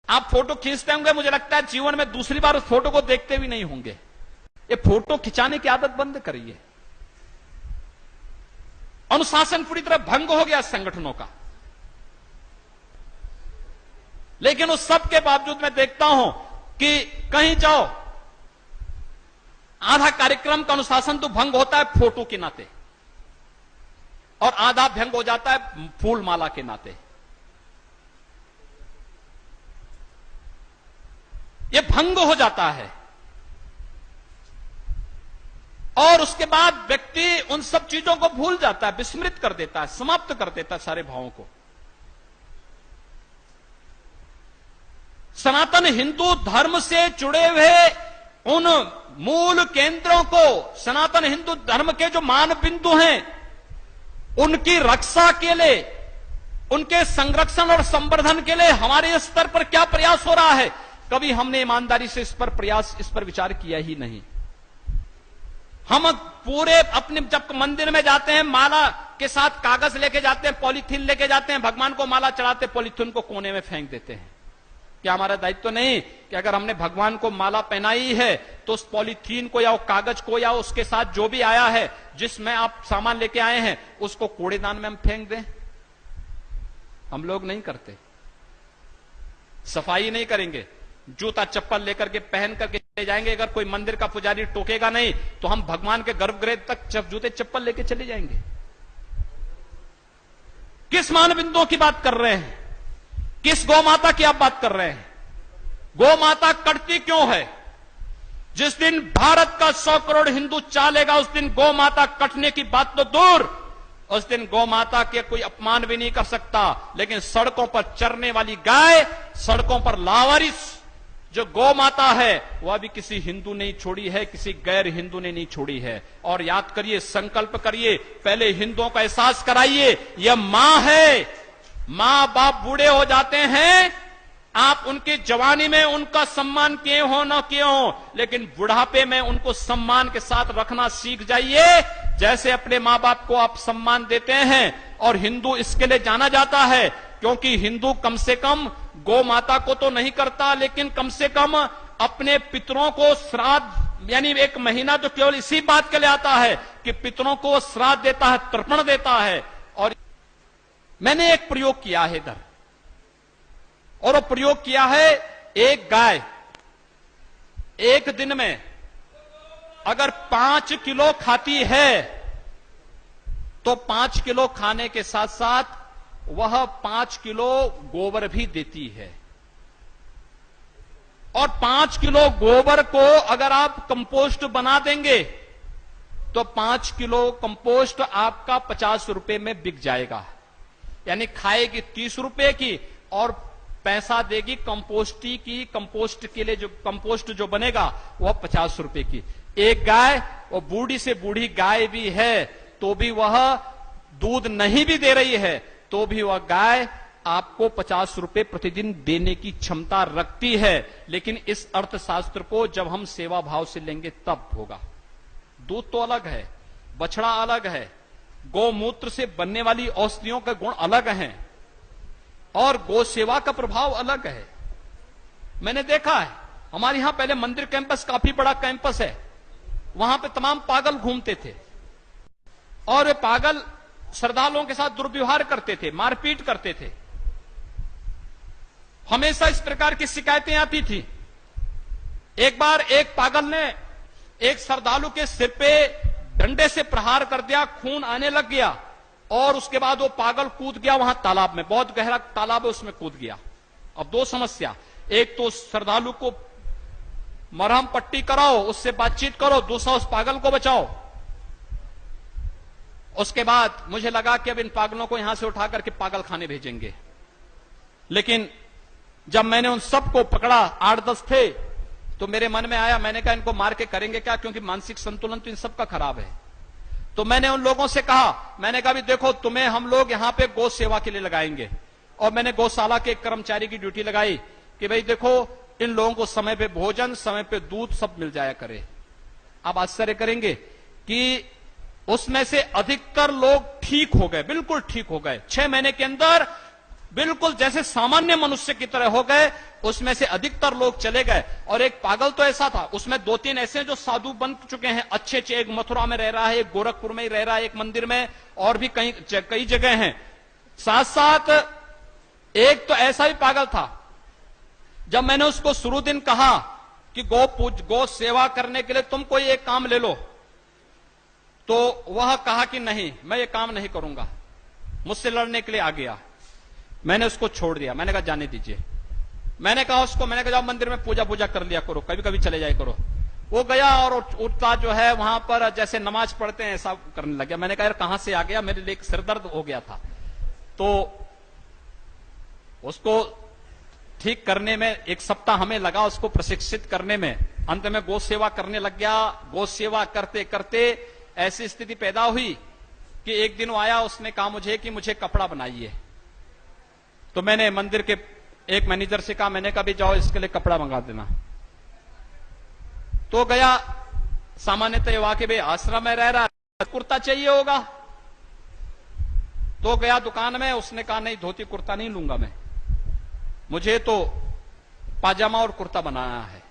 आप फोटो खींचते होंगे, मुझे लगता है जीवन में दूसरी बार उस फोटो को देखते भी नहीं होंगे। ये फोटो खिंचाने की आदत बंद करिए। अनुशासन पूरी तरह भंग हो गया संगठनों का। लेकिन उस सब के बावजूद मैं देखता हूं कि कहीं जाओ, आधा कार्यक्रम का अनुशासन तो भंग होता है फोटो के नाते, और आधा भंग हो जाता है फूल माला के नाते। यह भंग हो जाता है, और उसके बाद व्यक्ति उन सब चीजों को भूल जाता है, विस्मृत कर देता है, समाप्त कर देता है सारे भावों को। सनातन हिंदू धर्म से जुड़े हुए उन मूल केंद्रों को, सनातन हिंदू धर्म के जो मान बिंदु हैं, उनकी रक्षा के लिए, उनके संरक्षण और संवर्धन के लिए हमारे स्तर पर क्या प्रयास हो रहा है, कभी हमने ईमानदारी से इस पर विचार किया ही नहीं। हम पूरे अपने जब मंदिर में जाते हैं, माला के साथ कागज लेके जाते हैं, पॉलीथीन लेके जाते हैं, भगवान को माला चढ़ाते, पॉलीथीन को कोने में फेंक देते हैं। क्या हमारा दायित्व तो नहीं कि अगर हमने भगवान को माला पहनाई है तो उस पॉलीथीन को या वो कागज को या उसके साथ जो भी आया है, जिसमें आप सामान लेके आए हैं, उसको कूड़ेदान में हम फेंक दें? हम लोग नहीं करते। सफाई नहीं करेंगे, जूता चप्पल लेकर के पहन करके चले जाएंगे। अगर कोई मंदिर का पुजारी टोकेगा नहीं तो हम भगवान के गर्भगृह तक जूते चप्पल लेके चले जाएंगे। किस मान बिंदुओं की बात कर रहे हैं? किस गौ माता की आप बात कर रहे हैं? गौ माता कटती क्यों है? जिस दिन भारत का 100 करोड़ हिंदू चालेगा, उस दिन गौ माता कटने की बात तो दूर, उस दिन गौ माता के कोई अपमान भी नहीं कर सकता। लेकिन सड़कों पर चरने वाली गाय, सड़कों पर लावारिस जो गौ माता है, वह भी किसी हिंदू ने छोड़ी है, किसी गैर हिंदू ने नहीं छोड़ी है। और याद करिए, संकल्प करिए, पहले हिंदुओं का एहसास कराइए, यह मां है। मां बाप बूढ़े हो जाते हैं, आप उनकी जवानी में उनका सम्मान किए हो न किए हो, लेकिन बुढ़ापे में उनको सम्मान के साथ रखना सीख जाइए, जैसे अपने मां बाप को आप सम्मान देते हैं। और हिंदू इसके लिए जाना जाता है क्योंकि हिंदू कम से कम गौ माता को तो नहीं करता, लेकिन कम से कम अपने पितरों को श्राद्ध, यानी एक महीना तो केवल इसी बात के लिए आता है कि पितरों को श्राद्ध देता है, तर्पण देता है। और मैंने एक प्रयोग किया है इधर, और वो प्रयोग किया है, एक गाय एक दिन में अगर 5 किलो खाती है तो 5 किलो खाने के साथ साथ वह 5 किलो गोबर भी देती है। और 5 किलो गोबर को अगर आप कंपोस्ट बना देंगे तो 5 किलो कंपोस्ट आपका 50 रुपए में बिक जाएगा। यानी खाएगी 30 रुपए की और पैसा देगी कंपोस्टी की, कंपोस्ट के लिए जो कंपोस्ट जो बनेगा वह 50 रुपए की। एक गाय, वो बूढ़ी से बूढ़ी गाय भी है तो भी वह दूध नहीं भी दे रही है तो भी वह गाय आपको 50 रुपए प्रतिदिन देने की क्षमता रखती है। लेकिन इस अर्थशास्त्र को जब हम सेवा भाव से लेंगे तब होगा। दूध तो अलग है, बछड़ा अलग है, गौमूत्र से बनने वाली औषधियों के गुण अलग हैं, और गौ सेवा का प्रभाव अलग है। मैंने देखा है, हमारे यहां पहले मंदिर कैंपस काफी बड़ा कैंपस है, वहां पे तमाम पागल घूमते थे और वे पागल श्रद्धालुओं के साथ दुर्व्यवहार करते थे, मारपीट करते थे। हमेशा इस प्रकार की शिकायतें आती थी। एक बार एक पागल ने एक श्रद्धालु के सिर पे डंडे से प्रहार कर दिया, खून आने लग गया और उसके बाद वो पागल कूद गया वहां तालाब में, बहुत गहरा तालाब है, उसमें कूद गया। अब दो समस्या, एक तो श्रद्धालु को मरहम पट्टी कराओ, उससे बातचीत करो, दूसरा उस पागल को बचाओ। उसके बाद मुझे लगा कि अब इन पागलों को यहां से उठा करके पागल खाने भेजेंगे। लेकिन जब मैंने उन सबको पकड़ा, 8-10 थे, तो मेरे मन में आया, मैंने कहा इनको मार के करेंगे क्या, क्योंकि मानसिक संतुलन तो इन सबका खराब है। तो मैंने उन लोगों से कहा, मैंने कहा भी देखो, तुम्हें हम लोग यहां पे गौ सेवा के लिए लगाएंगे। और मैंने गौशाला के एक कर्मचारी की ड्यूटी लगाई कि भाई देखो, इन लोगों को समय पे भोजन, समय पे दूध सब मिल जाया करे। आप आश्चर्य करेंगे कि उसमें से अधिकतर लोग ठीक हो गए, बिल्कुल ठीक हो गए। 6 महीने के अंदर बिल्कुल जैसे सामान्य मनुष्य की तरह हो गए। उसमें से अधिकतर लोग चले गए और एक पागल तो ऐसा था, उसमें 2-3 ऐसे जो साधु बन चुके हैं अच्छे अच्छे। एक मथुरा में रह रहा है, एक गोरखपुर में ही रह रहा है, एक मंदिर में, और भी कई जगह हैं। साथ साथ एक तो ऐसा ही पागल था, जब मैंने उसको शुरू दिन कहा कि गो सेवा करने के लिए तुम कोई एक काम ले लो, तो वह कहा कि नहीं, मैं ये काम नहीं करूंगा, मुझसे लड़ने के लिए आ गया। मैंने उसको छोड़ दिया, मैंने कहा जाने दीजिए। मैंने कहा जाओ मंदिर में पूजा कर लिया करो, कभी कभी चले जाए करो। वो गया और उठता जो है वहां पर जैसे नमाज पढ़ते हैं ऐसा करने लग गया। मैंने कहा यार कहां से आ गया, मेरे लिए सिरदर्द हो गया था। तो उसको ठीक करने में 1 सप्ताह हमें लगा, उसको प्रशिक्षित करने में। अंत में गौ सेवा करने लग गया। गौ सेवा करते करते ऐसी स्थिति पैदा हुई कि एक दिन वो आया, उसने कहा मुझे कपड़ा बनाइए। तो मैंने मंदिर के एक मैनेजर से कहा, मैंने कहा भी जाओ इसके लिए कपड़ा मंगा देना। तो गया, सामान्यतः वाकई भाई आश्रम में रह रहा है, कुर्ता चाहिए होगा। तो गया दुकान में, उसने कहा नहीं धोती कुर्ता नहीं लूंगा मैं, मुझे तो पाजामा और कुर्ता बनाना है।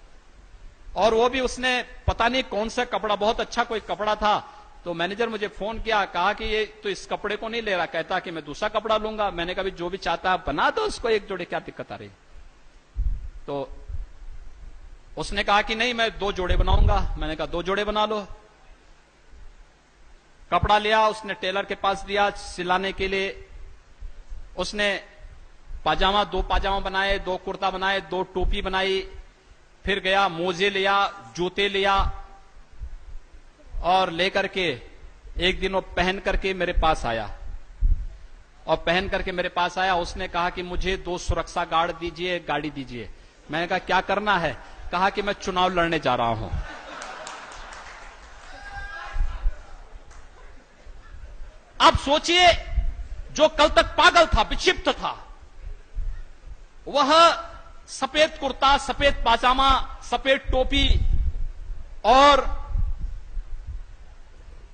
और वो भी उसने पता नहीं कौन सा कपड़ा, बहुत अच्छा कोई कपड़ा था। तो मैनेजर मुझे फोन किया, कहा कि ये तो इस कपड़े को नहीं ले रहा, कहता कि मैं दूसरा कपड़ा लूंगा। मैंने कहा जो भी चाहता है बना दो उसको एक जोड़े, क्या दिक्कत आ रही। तो उसने कहा कि नहीं मैं 2 जोड़े बनाऊंगा। मैंने कहा 2 जोड़े बना लो। कपड़ा लिया, उसने टेलर के पास दिया सिलाने के लिए। उसने 2 पाजामा बनाए, 2 कुर्ता बनाए, 2 टोपी बनाई। फिर गया, मोजे लिया, जूते लिया, और लेकर के एक दिन वो पहन करके मेरे पास आया। और पहन करके मेरे पास आया, उसने कहा कि मुझे 2 सुरक्षा गार्ड दीजिए, गाड़ी दीजिए। मैंने कहा क्या करना है? कहा कि मैं चुनाव लड़ने जा रहा हूं। अब सोचिए, जो कल तक पागल था, विक्षिप्त था, वह सफेद कुर्ता, सफेद पाजामा, सफेद टोपी और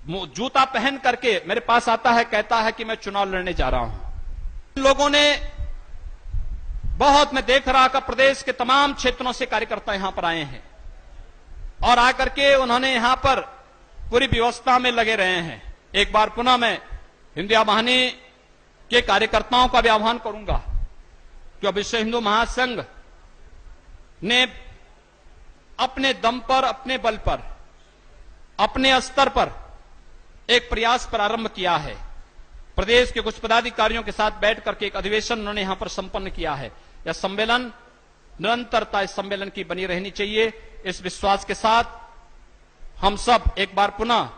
जूता पहन करके मेरे पास आता है, कहता है कि मैं चुनाव लड़ने जा रहा हूं। लोगों ने बहुत, मैं देख रहा कि प्रदेश के तमाम क्षेत्रों से कार्यकर्ता यहां पर आए हैं और आकर के उन्होंने यहां पर पूरी व्यवस्था में लगे रहे हैं। एक बार पुनः मैं हिंदू वाहिनी के कार्यकर्ताओं का भी आह्वान करूंगा कि विश्व हिंदू महासंघ ने अपने दम पर, अपने बल पर, अपने स्तर पर एक प्रयास प्रारंभ किया है। प्रदेश के कुछ पदाधिकारियों के साथ बैठ करके एक अधिवेशन उन्होंने यहां पर संपन्न किया है। यह सम्मेलन, निरंतरता इस सम्मेलन की बनी रहनी चाहिए। इस विश्वास के साथ हम सब एक बार पुनः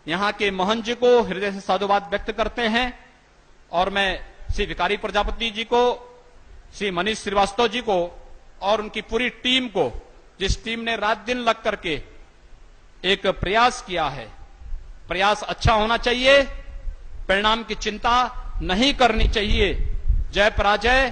यहां के मोहन जी को हृदय से साधुवाद व्यक्त करते हैं। और मैं श्री भिखारी प्रजापति जी को, श्री मनीष श्रीवास्तव जी को और उनकी पूरी टीम को, जिस टीम ने रात दिन लग करके एक प्रयास किया है, प्रयास अच्छा होना चाहिए, परिणाम की चिंता नहीं करनी चाहिए। जय पराजय